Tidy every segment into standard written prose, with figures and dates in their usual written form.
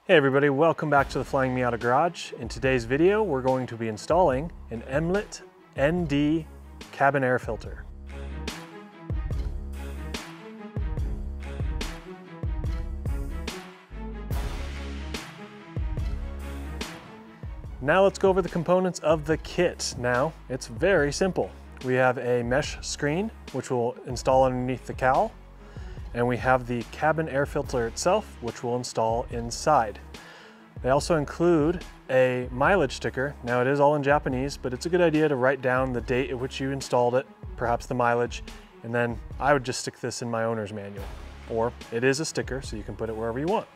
Hey everybody, welcome back to the Flying Miata Garage. In today's video, we're going to be installing an MLIT ND cabin air filter. Now let's go over the components of the kit. Now, it's very simple. We have a mesh screen, which we'll install underneath the cowl. And we have the cabin air filter itself, which we'll install inside. They also include a mileage sticker. Now it is all in Japanese, but it's a good idea to write down the date at which you installed it, perhaps the mileage, and then I would just stick this in my owner's manual. Or it is a sticker, so you can put it wherever you want.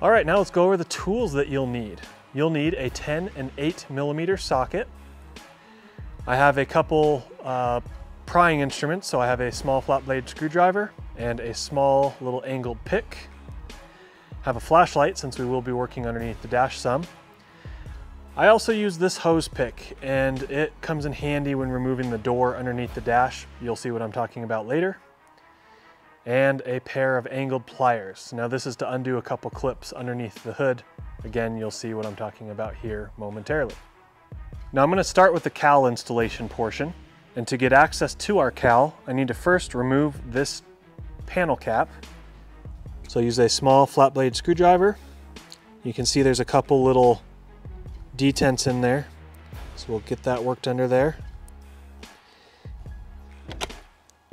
All right, now let's go over the tools that you'll need. You'll need a 10 and 8mm socket. I have a couple prying instruments, so I have a small flat blade screwdriver and a small little angled pick. Have a flashlight since we will be working underneath the dash some. I also use this hose pick and it comes in handy when removing the door underneath the dash. You'll see what I'm talking about later. And a pair of angled pliers. Now this is to undo a couple clips underneath the hood. Again, you'll see what I'm talking about here momentarily. Now I'm going to start with the cowl installation portion. And to get access to our cowl, I need to first remove this panel cap. So I use a small flat blade screwdriver. You can see there's a couple little detents in there. So we'll get that worked under there.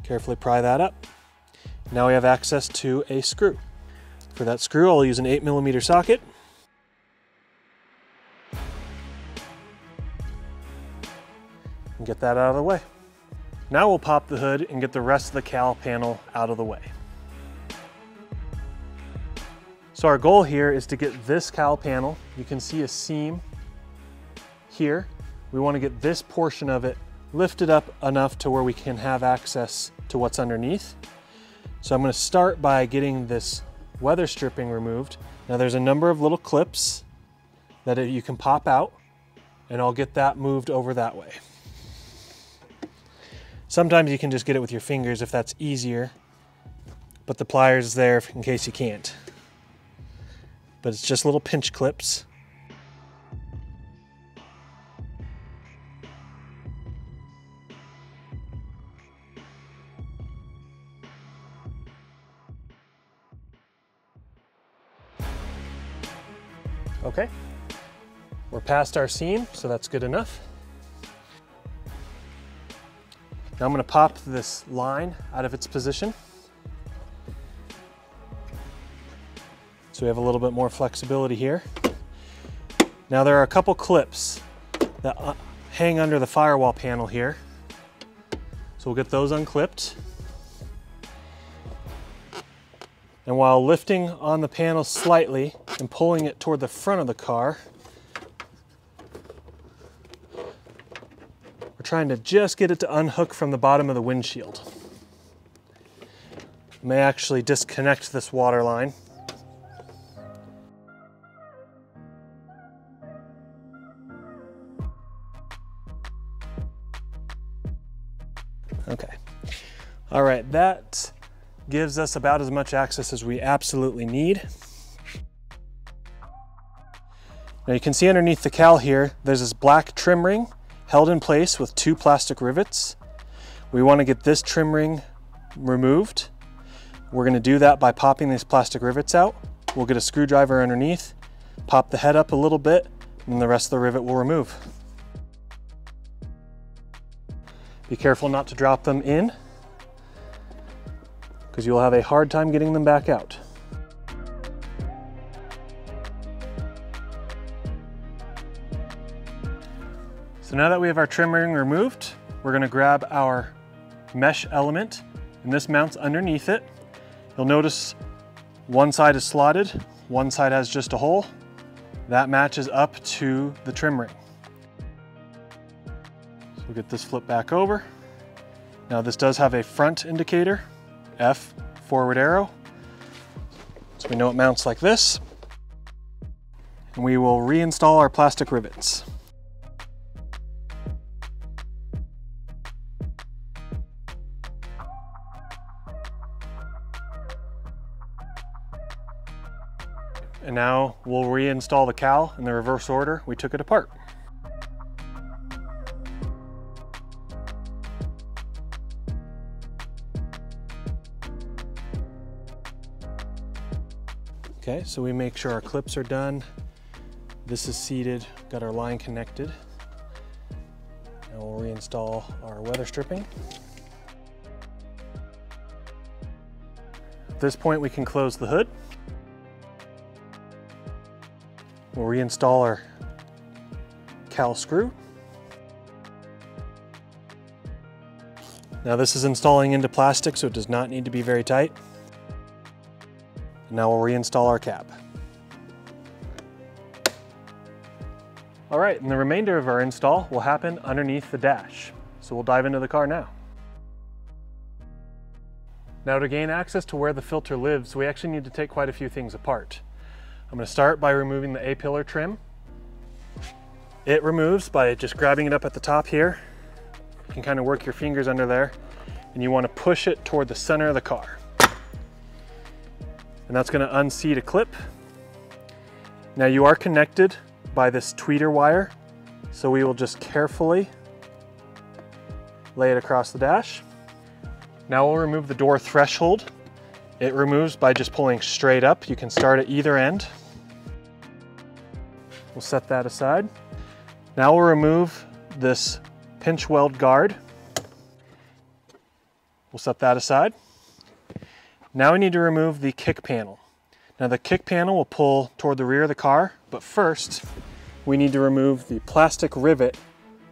Carefully pry that up. Now we have access to a screw. For that screw, I'll use an 8mm socket. And get that out of the way. Now we'll pop the hood and get the rest of the cowl panel out of the way. So our goal here is to get this cowl panel. You can see a seam here. We want to get this portion of it lifted up enough to where we can have access to what's underneath. So I'm going to start by getting this weather stripping removed. Now there's a number of little clips that you can pop out, and I'll get that moved over that way. Sometimes you can just get it with your fingers if that's easier, but the pliers is there in case you can't. But it's just little pinch clips. Okay, we're past our seam, so that's good enough. Now I'm going to pop this line out of its position. So we have a little bit more flexibility here. Now there are a couple clips that hang under the firewall panel here. So we'll get those unclipped. And while lifting on the panel slightly and pulling it toward the front of the car, we're trying to just get it to unhook from the bottom of the windshield. I may actually disconnect this water line. Okay. All right, that gives us about as much access as we absolutely need. Now you can see underneath the cowl here, there's this black trim ring held in place with 2 plastic rivets. We want to get this trim ring removed. We're going to do that by popping these plastic rivets out. We'll get a screwdriver underneath, pop the head up a little bit, and the rest of the rivet will remove. Be careful not to drop them in, because you'll have a hard time getting them back out. So now that we have our trim ring removed, we're going to grab our mesh element, and this mounts underneath it. You'll notice one side is slotted, one side has just a hole. That matches up to the trim ring. So we'll get this flipped back over. Now this does have a front indicator, F, forward arrow. So we know it mounts like this. And we will reinstall our plastic rivets. And now we'll reinstall the cowl in the reverse order we took it apart. Okay, so we make sure our clips are done. This is seated, got our line connected. Now we'll reinstall our weather stripping. At this point we can close the hood. We'll reinstall our cowl screw. Now this is installing into plastic, so it does not need to be very tight. Now we'll reinstall our cap. All right, and the remainder of our install will happen underneath the dash. So we'll dive into the car now. Now to gain access to where the filter lives, we actually need to take quite a few things apart. I'm going to start by removing the A-pillar trim. It removes by just grabbing it up at the top here. You can kind of work your fingers under there, and you want to push it toward the center of the car. And that's going to unseat a clip. Now you are connected by this tweeter wire, so we will just carefully lay it across the dash. Now we'll remove the door threshold. It removes by just pulling straight up. You can start at either end. We'll set that aside. Now we'll remove this pinch weld guard. We'll set that aside. Now we need to remove the kick panel. Now the kick panel will pull toward the rear of the car, but first we need to remove the plastic rivet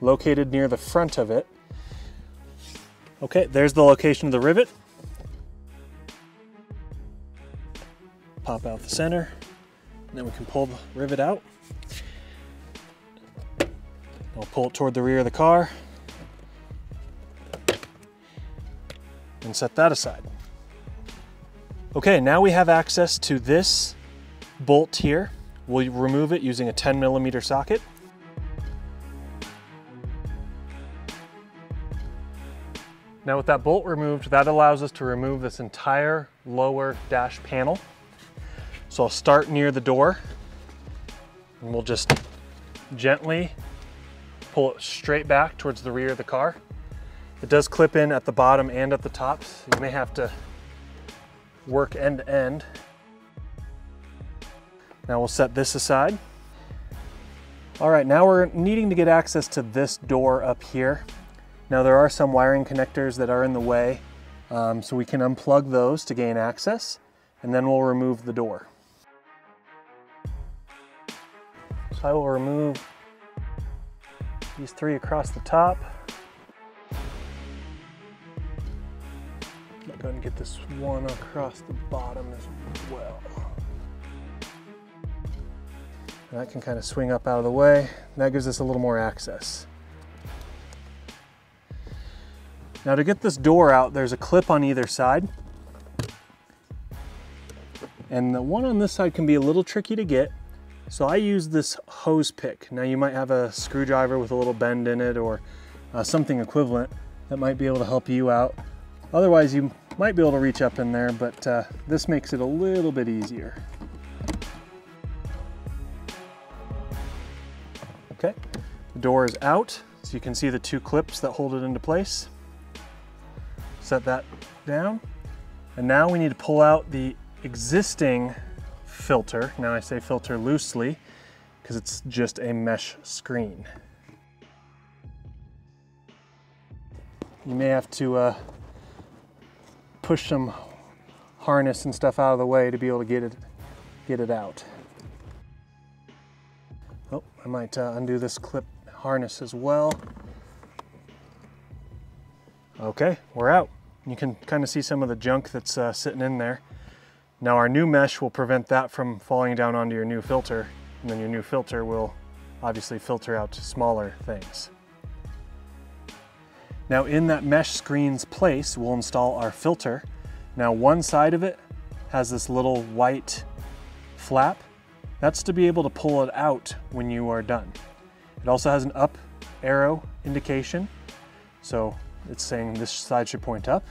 located near the front of it. Okay, there's the location of the rivet. Pop out the center, and then we can pull the rivet out. We'll pull it toward the rear of the car and set that aside. Okay, now we have access to this bolt here. We'll remove it using a 10mm socket. Now with that bolt removed, that allows us to remove this entire lower dash panel. So I'll start near the door, and we'll just gently pull it straight back towards the rear of the car. It does clip in at the bottom and at the top, so you may have to work end to end. Now we'll set this aside. All right, now we're needing to get access to this door up here. Now there are some wiring connectors that are in the way, so we can unplug those to gain access, and then we'll remove the door. So I will remove these three across the top. I'm going to get this one across the bottom as well. And that can kind of swing up out of the way. That gives us a little more access. Now to get this door out, there's a clip on either side. And the one on this side can be a little tricky to get. So I use this hose pick. Now you might have a screwdriver with a little bend in it, or something equivalent that might be able to help you out. Otherwise you might be able to reach up in there, but this makes it a little bit easier. Okay, the door is out, so you can see the two clips that hold it into place. Set that down, and now we need to pull out the existing filter. Now I say filter loosely because it's just a mesh screen. You may have to push some harness and stuff out of the way to be able to get it out. Oh, I might undo this clip harness as well. Okay, we're out. You can kind of see some of the junk that's sitting in there. Now our new mesh will prevent that from falling down onto your new filter, and then your new filter will obviously filter out smaller things. Now in that mesh screen's place, we'll install our filter. Now one side of it has this little white flap. That's to be able to pull it out when you are done. It also has an up arrow indication. So it's saying this side should point up,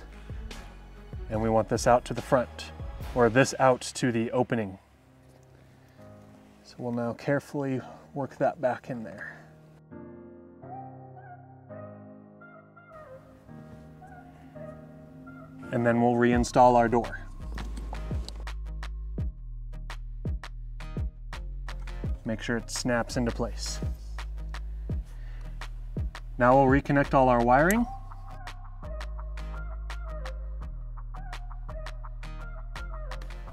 and we want this out to the front, or this out to the opening. So we'll now carefully work that back in there. And then we'll reinstall our door. Make sure it snaps into place. Now we'll reconnect all our wiring.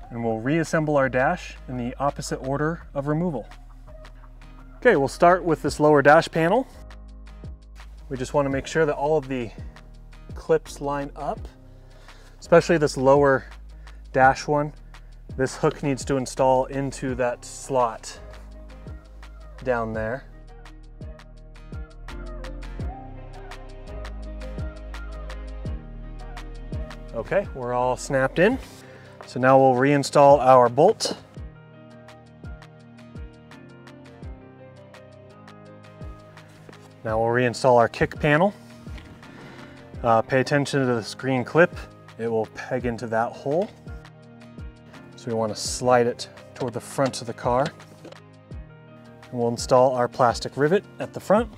And we'll reassemble our dash in the opposite order of removal. Okay, we'll start with this lower dash panel. We just want to make sure that all of the clips line up, especially this lower dash one. This hook needs to install into that slot down there. Okay, we're all snapped in. So now we'll reinstall our bolt. Now we'll reinstall our kick panel. Pay attention to this green clip. It will peg into that hole. So we want to slide it toward the front of the car. And we'll install our plastic rivet at the front.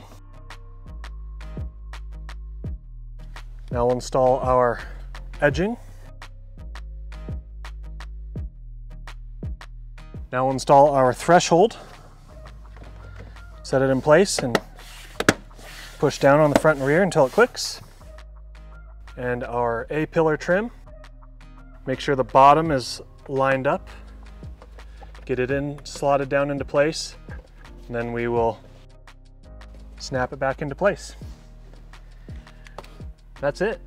Now we'll install our edging. Now we'll install our threshold. Set it in place and push down on the front and rear until it clicks. And our A-pillar trim. Make sure the bottom is lined up. Get it in, slotted down into place, and then we will snap it back into place. That's it.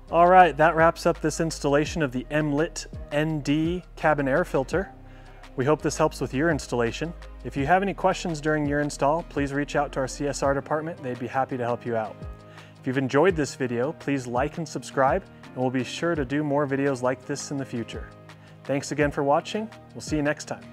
All right, that wraps up this installation of the MLIT ND cabin air filter. We hope this helps with your installation. If you have any questions during your install, please reach out to our CSR department. They'd be happy to help you out. If you've enjoyed this video, please like and subscribe, and we'll be sure to do more videos like this in the future. Thanks again for watching. We'll see you next time.